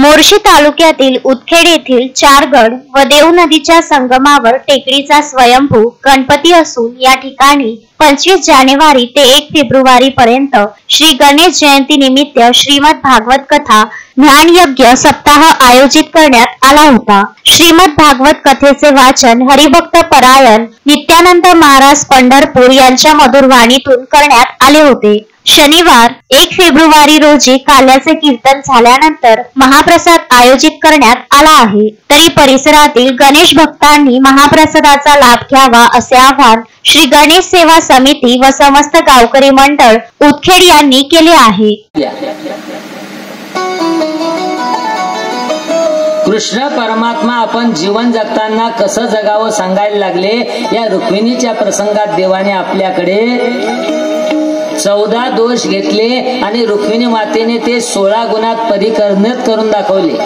मोर्शी तालुक्यातील उदखेड येथील 4 गड व देव नदीच्या संगमावर टेकडीचा स्वयंभू गणपती असून या ठिकाणी 25 जानेवारी ते 1 फेब्रुवारी पर्यंत श्री गणेश जयंती निमित्त श्रीमद भागवत कथा ज्ञान यज्ञ सप्ताह आयोजित करण्यात आला होता। श्रीमद भागवत कथेचे वाचन हरिभक्त परायण नित्यानंद महाराज पंढरपूर यांच्या मधुर वाणीतून करण्यात आले होते। शनिवार 1 फेब्रुवारी रोजी काल्याचे कीर्तन झाल्यानंतर महाप्रसाद आयोजित करण्यात आला आहे। तरी परिसरातील गणेश भक्तांनी महाप्रसादाचा लाभ घ्यावा असे आवाहन श्री गणेश सेवा समिती व समस्त गावकरी मंडळ उदखेड यांनी केले आहे। कृष्ण परमात्मा आपण जीवन जगताना कसं जगावं सांगायला लागले। या रुक्मिणीच्या प्रसंगात देवाने आपल्याकडे 14 दोष घेतले आणि रुक्मिणी मातेने ते 16 गुणात परिकर्णित करून दाखवले।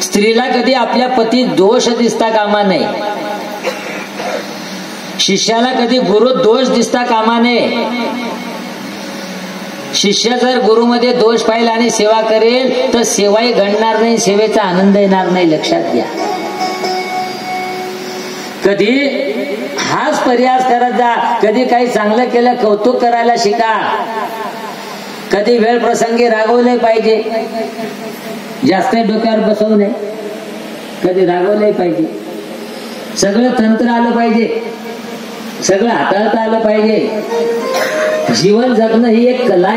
स्त्रीला कधी आपल्या पती दोष दिसता कामा नये, शिष्याला कधी गुरु दोष दिसता कामा नये। शिष्य जर गुरुमध्ये दोष पाहिला आणि सेवा करेल तर सेवाही घडणार नाही, सेवेचा आनंद येणार नाही, लक्षात घ्या। कधी हाच प्रयास करत जा, कधी काही चांगलं केलं कौतुक करायला शिका, कधी वेळ प्रसंगी रागवले पाहिजे, जास्त डोक्यावर बसवू नये, कधी रागवले पाहिजे, सगळं तंत्र आलं पाहिजे, सगळं हाताळता आलं पाहिजे। जीवन जगणं ही एक कला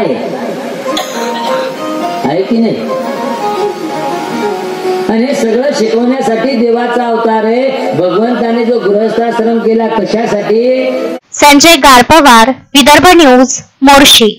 आहे की नाही? आणि सगळं शिकवण्यासाठी देवाचा अवतार आहे। भगवंताने जो गृहस्थाश्रम केला कशासाठी? संजय गारपवार, विदर्भ न्यूज, मोर्शी।